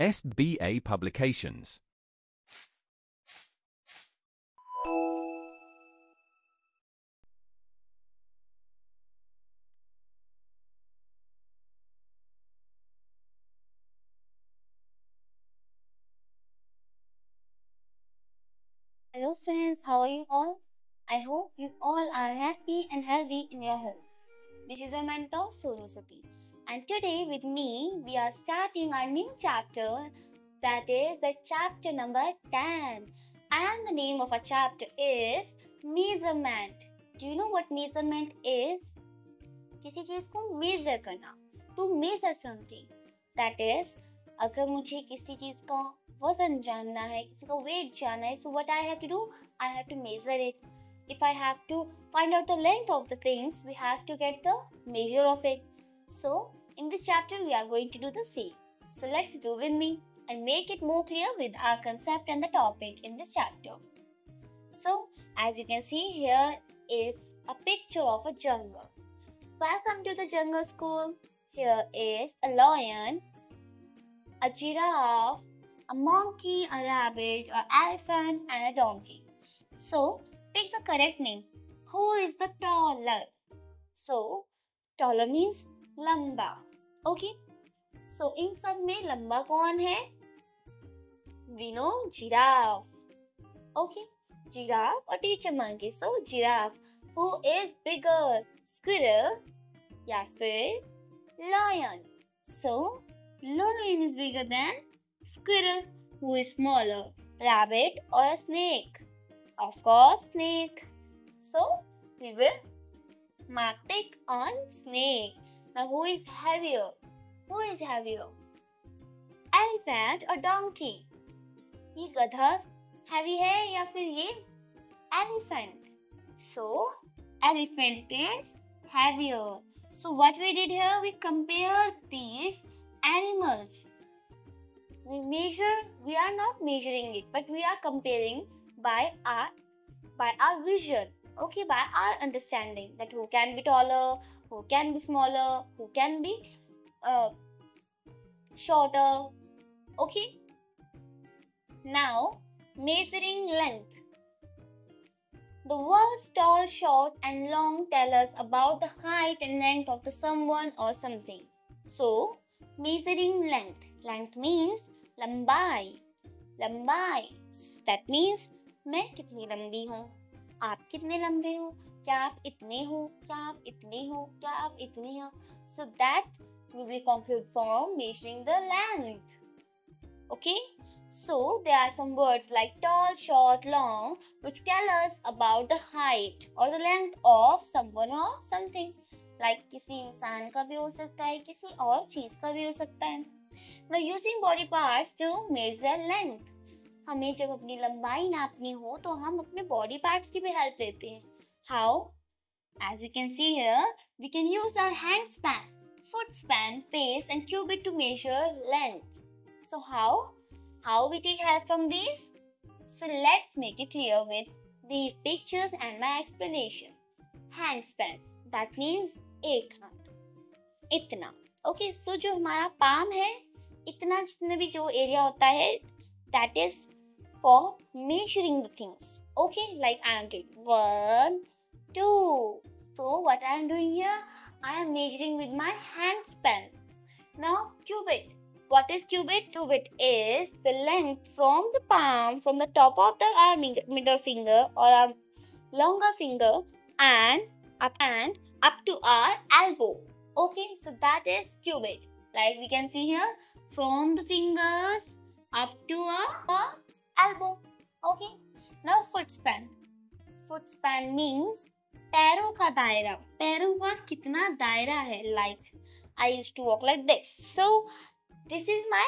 SBA Publications. Hello students, how are you all? I hope you all are happy and healthy in your health. This is your mentor Surasati, and today with me we are starting our new chapter, that is the chapter number 10, and the name of our chapter is measurement. Do you know what measurement is? किसी चीज को major करना, to measure something, that is अगर मुझे किसी चीज का वजन जानना है, किसी का वेट जानना है, so what I have to do? I have to measure it. If I have to find out the length of the things, we have to get the measure of it. So in this chapter we are going to do the same. So let's do with me and make it more clear with our concept and the topic in this chapter. So as you can see, here is a picture of a jungle. Welcome to the jungle school. Here is a lion, a giraffe, a monkey, a rabbit, or elephant, and a donkey. So, pick the correct name. Who is the taller? So, taller means lamba. Okay. So, in सब में लंबा कौन है? We know giraffe. Okay. Giraffe or teacher monkey. So, giraffe. Who is bigger? Squirrel या फिर lion. So, lion is bigger than squirrel. Who is smaller? Rabbit or a snake? Of course, snake. So, we will mark tick on snake. Now, who is heavier? Who is heavier? Elephant or donkey? ये गधा heavy है या फिर ये elephant? So, elephant is heavier. So, what we did here, we compared these animals. We are not measuring it, but we are comparing by our vision, okay, by our understanding that who can be taller, who can be smaller, who can be shorter, okay. Now, measuring length. The words tall, short, and long tell us about the height and length of the someone or something. So, measuring length. Length means लंबाई. लंबाई. That means मैं कितनी लंबी हूँ, आप कितने लंबे हो, क्या आप इतने हो, क्या आप इतने हो, क्या आप इतनी हो. So that will be conclude from measuring the length. Okay. So there are some words like tall, short, long, which tell us about the height or the length of someone or something. Like किसी इंसान का भी हो सकता है, किसी और चीज का भी हो सकता है. Now using body parts to measure length. हमें जब अपनी लंबाई नापनी हो तो हम अपने body parts की भी help लेते हैं. How? As you can see here, we can use our hand span, foot span, face, and cubit to measure length. So how we take help from these? So let's make it clear with these pictures and my explanation. Hand span, that means एक हाथ, इतना. Okay, so जो हमारा palm है, इतना जितने भी जो area होता है, that is for measuring the things. Okay, like I am doing 1, 2. So what I am doing here, I am measuring with my hand span. Now cubit. What is cubit? Cubit is the length from the palm, from the top of our middle finger or our longer finger and up to our elbow. Okay, so that is cubit. Like we can see here, from the fingers up to our elbow. Okay, now foot span. Foot span means पैरों का दायरा. पैरों का कितना दायरा है. Like I used to walk like this. So this is my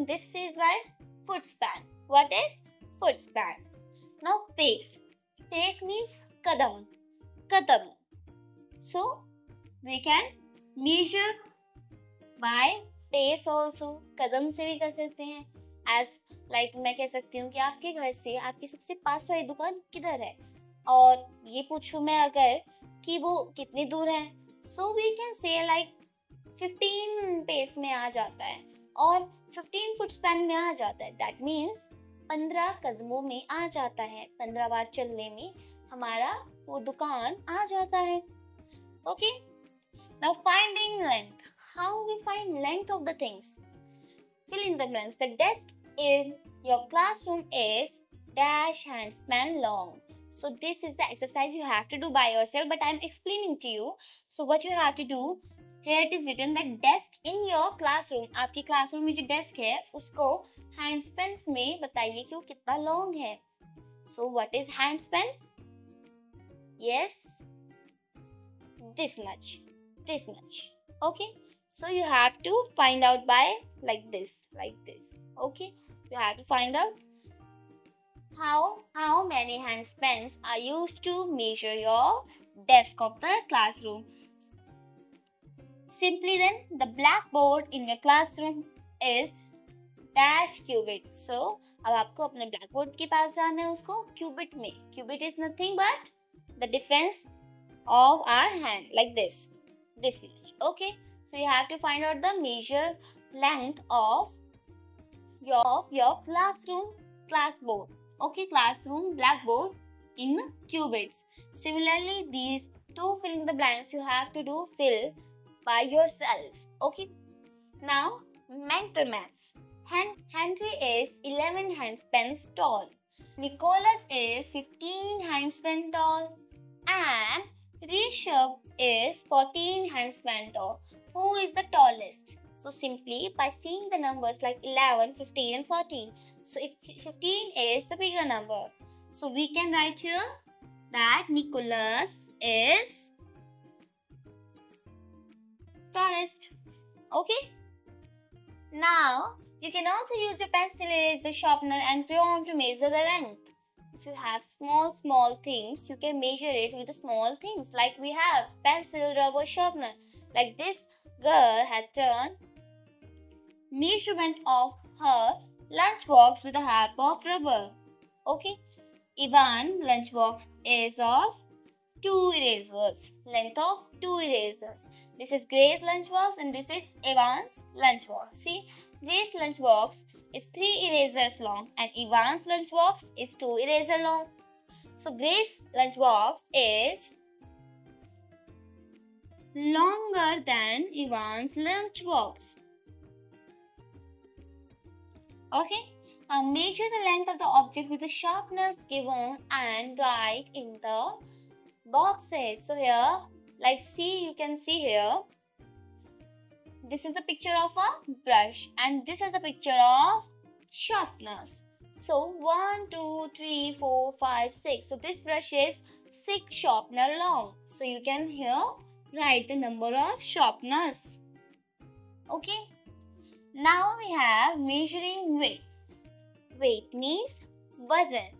this is my foot span. What is foot span? Now pace. Pace means kadam. Kadam. So we can measure by pace also. कदम से भी कर सकते हैं. As like मैं कह सकती हूँ कि आपके घर से आपकी सबसे पास वाली दुकान किधर है, और ये पूछूं मैं अगर कि वो कितनी दूर है, so we can say like 15 pace में आ जाता है. और 15 फुट स्पैन में आ जाता है. दैट मीन्स 15 कदमों में आ जाता है. 15 बार चलने में हमारा वो दुकान आ जाता है. Okay, now finding length. How we find length of the things? Fill in the blanks. The desk in your classroom is dash handspan long. So this is the exercise you have to do by yourself, but I am explaining to you. So what you have to do, here it is written that desk in your classroom. आपकी classroom में जो desk है उसको handspans में बताइए कि वो कितना long है. So what is handspan? Yes, this much. Okay, so you have to find out by like this. Okay, you have to find out how many handspans are used to measure your desk of the classroom. Simply then, the blackboard in your classroom is dash cubit. So अब आपको अपने blackboard के पास जाना है उसको cubit में. Cubit is nothing but the difference of our hand, like this much. Okay, so you have to find out the measure length of your classboard. Okay, classroom blackboard in cubits. Similarly, these two fill in the blanks you have to fill by yourself. Okay, now mental maths. Henry is 11 handspans tall. Nicholas is 15 handspans tall, and Rishabh is 14 handspan tall. Who is the tallest? So simply by seeing the numbers like 11, 15 and 14. So if 15 is the bigger number, so we can write here that Nicholas is tallest. Okay. Now you can also use your pencil, eraser, sharpener and crayon to measure the length. If you have small things, you can measure it with the small things. Like we have pencil, rubber, sharpener. Like this girl has done measurement of her lunchbox with a help of rubber. Okay, Ivan lunchbox is of 2 erasers. Length of 2 erasers. This is Grace's lunchbox and this is Ivan's lunchbox. See, Grace's lunchbox is 3 erasers long and Ivan's lunchbox is 2 erasers long. So Grace's lunchbox is longer than Ivan's lunchbox. Okay, now measure the length of the object with the sharpness given and write in the boxes. So here, like you can see here, this is the picture of a brush and this is the picture of sharpness. So 1, 2, 3, 4, 5, 6. So this brush is 6 sharpener long. So you can here write the number of sharpness. Okay. Now we have measuring weight. Weight means वजन,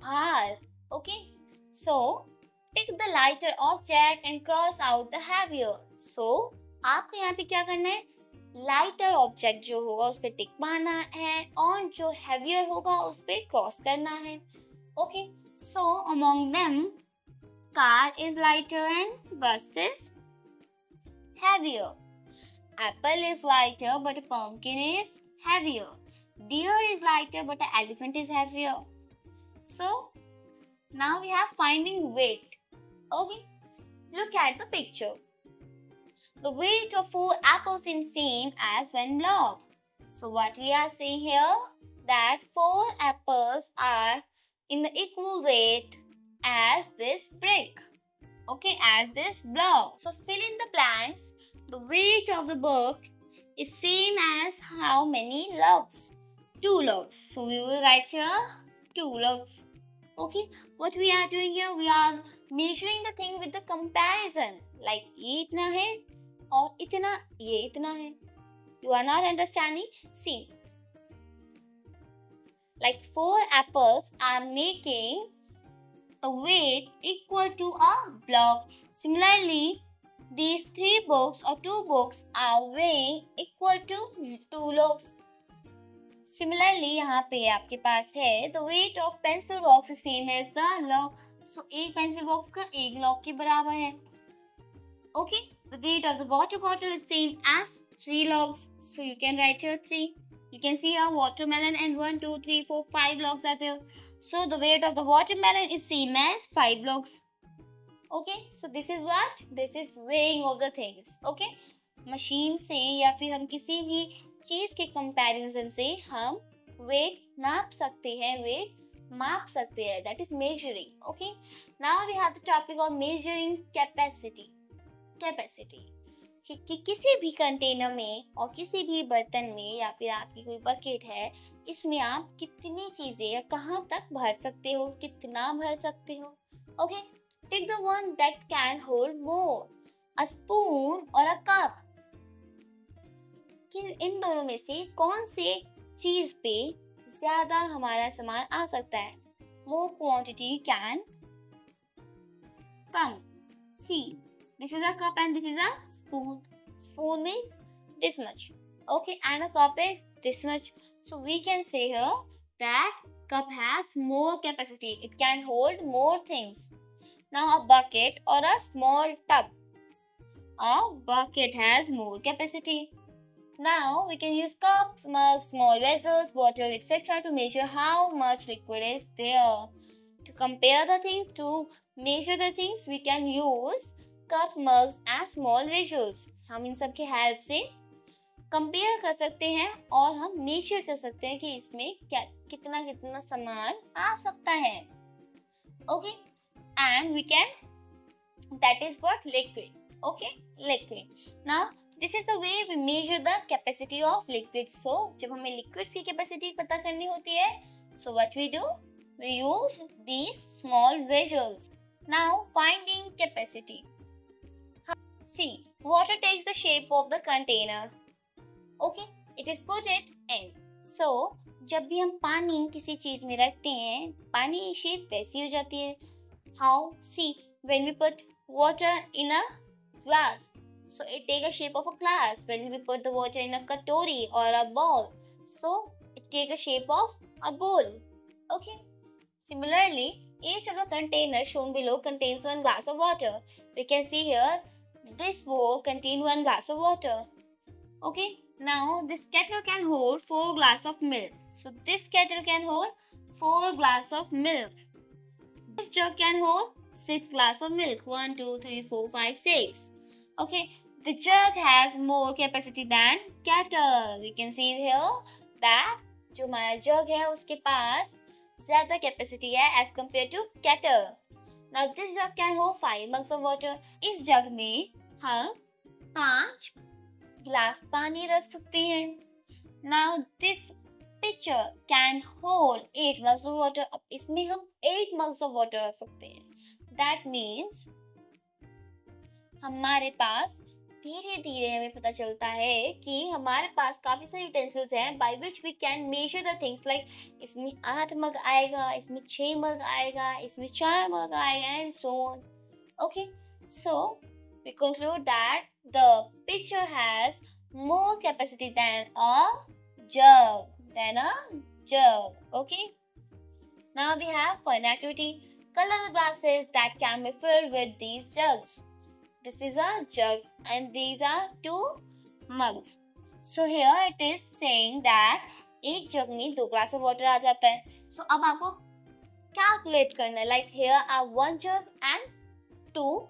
भार. Okay. So pick the lighter object and cross out the heavier. So आपको यहाँ पे क्या करना है? Lighter object जो होगा उस पे टिक मारना है और जो हेवियर होगा उस पे क्रॉस करना है. Okay, so among them car is lighter and बस is heavier. Apple is lighter but a pumpkin is heavier. Deer is lighter but an elephant is heavier. So now we have finding weight. Okay, look at the picture. The weight of 4 apples is same as 1 block. So what we are saying here, that 4 apples are in the equal weight as this brick. Okay, as this block. So fill in the blanks. The weight of the book is same as how many logs? 2 logs. So we will write here 2 logs. Okay, what we are doing here, we are measuring the thing with the comparison. Like ये इतना है और इतना ये इतना है. You are not understanding? See, like 4 apples are making the weight equal to a block. Similarly, these 3 books or 2 books are weighing equal to 2 logs. Similarly, यहाँ पे आपके पास है the weight of pencil box is same as the log. So एक pencil box का एक log के बराबर है. Okay, the weight of the water bottle is same as 3 logs. So you can write here 3. You can see a watermelon and 1, 2, 3, 4, 5 logs are there. So the weight of the watermelon is same as 5 logs. Okay, so this is what? This is weighing of the things. Okay, machine से या फिर हम किसी भी चीज के comparison से हम वेट नाप सकते हैं, वेट माप सकते हैं. That is measuring. Okay, now we have the topic of measuring capacity. Capacity कि किसी भी कंटेनर में और किसी भी बर्तन में या फिर आपकी कोई बकेट है, इसमें आप कितनी चीजें कहाँ तक भर सकते हो, कितना भर सकते हो. Okay, take the one that can hold more, a spoon और अ कप. कि इन दोनों में से कौन से चीज पे ज्यादा हमारा सामान आ सकता है. More quantity can come. See, this is a cup and this is a spoon. Spoon means this much. Okay, and a cup is this much. So we can say here that cup has more capacity. It can hold more things. Now a bucket or a small tub. A bucket has more capacity. Now we can use cups, mugs, small vessels, bottle, etc. to measure how much liquid is there. To compare the things, to measure the things, we can use cup, mugs and small vessels. हम इन सब के help से compare कर सकते हैं और हम major कर सकते हैं कि इसमें क्या कितना कितना सामान आ सकता है. Okay, and we can, that is what, liquid. Okay, liquid. Now this is the way we measure the capacity of liquid. So जब हमें लिक्विड्स की कैपेसिटी पता करनी होती है, so what we do, we use these small vessels. Now finding capacity. See, water takes the shape of the container. Okay, it is put it in. So, जब भी हम पानी किसी चीज में रखते हैं, पानी की शेप वैसी हो जाती है. How? See, when we put water in a glass, so it take a shape of a glass. When we put the water in a katori or a bowl, so it take a shape of a bowl. Okay. Similarly, each of the containers shown below contains one glass of water. We can see here. This bowl contains 1 glass of water. Okay, now this kettle can hold 4 glasses of milk. So this kettle can hold 4 glasses of milk. This jug can hold 6 glasses of milk. 1, 2, 3, 4, 5, 6. Okay, the jug has more capacity than kettle. We can see here that जो हमारा jug है उसके पास ज़्यादा capacity है as compared to kettle. Now this jug can hold 5 mugs of water. इस जग में हम 5 गिलास पानी रख सकते हैं. Now this pitcher can hold 8 mugs of water. अब इसमें हम 8 mugs of water रख सकते हैं. That means हमारे पास धीरे धीरे हमें पता चलता है कि हमारे पास काफी सारे यूटेंसिल्स हैं by which we can measure the things like इसमें 8 मग आएगा, इसमें 6 मग आएगा, इसमें 4 मग आएगा and so on. Okay, so we conclude that the pitcher has more capacity than a jug. Okay, now we have fun activity. Color the glasses that can be filled with these jugs. This is a jug and these are 2 mugs. So here it is saying that एक जग में 2 glass of water आ जाता है. So अब आपको calculate करना है. Like here are 1 jug and 2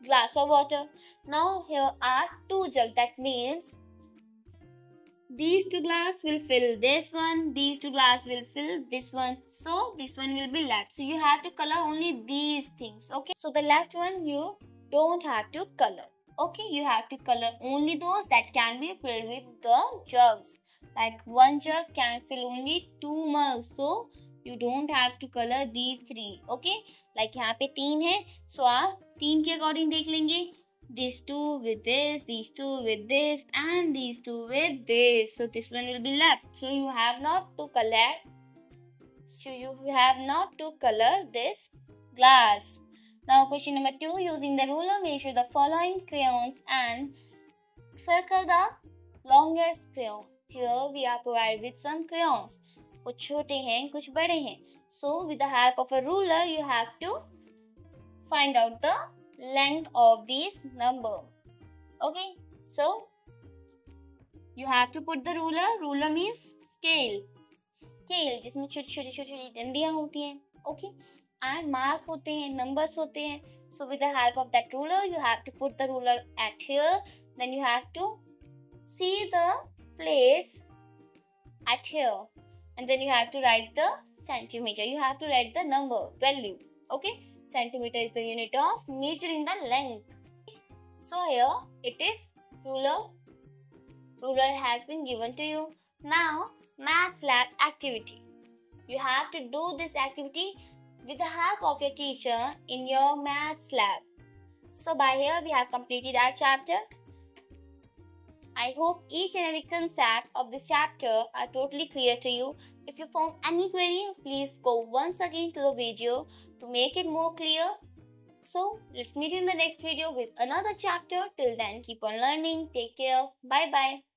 glass of water. Now here are 2 jug. That means these 2 glass will fill this one. These 2 glass will fill this one. So this one will be left. So you have to color only these things. Okay. So the left one you don't have to color. Okay, you have to color only those that can be filled with the jugs. Like 1 jug can fill only 2 mugs, so you don't have to color these 3. Okay, like यहाँ पे 3 है, so आप 3 के according देख लेंगे. These 2 with this, these 2 with this, and these 2 with this. So this one will be left. So you have not to color. So you have not to color this glass. Now question number 2, using the ruler measure the following crayons and circle the longest crayon. Here we are provided with some crayons. कुछ छोटे हैं, कुछ बड़े हैं. So with the help of a ruler you have to find out the length of these number. Okay, so You have to put the ruler. Ruler means scale. Scale जिसमें छोटी छोटी छोटी छोटी डंडियाँ होती हैं. Okay. And mark होते हैं, numbers होते हैं. So with the help of that ruler, you have to put the ruler at here. Then you have to see the place at here. And then you have to write the centimeter. You have to write the number, value. Okay. Centimeter is the unit of measuring the length. So here it is ruler. Ruler has been given to you. Now maths lab activity. You have to do this activity with the help of your teacher in your maths lab. So by here we have completed our chapter. I hope each and every concept of this chapter are totally clear to you. If you found any query, please go once again to the video to make it more clear. So let's meet in the next video with another chapter. Till then, keep on learning. Take care. Bye bye.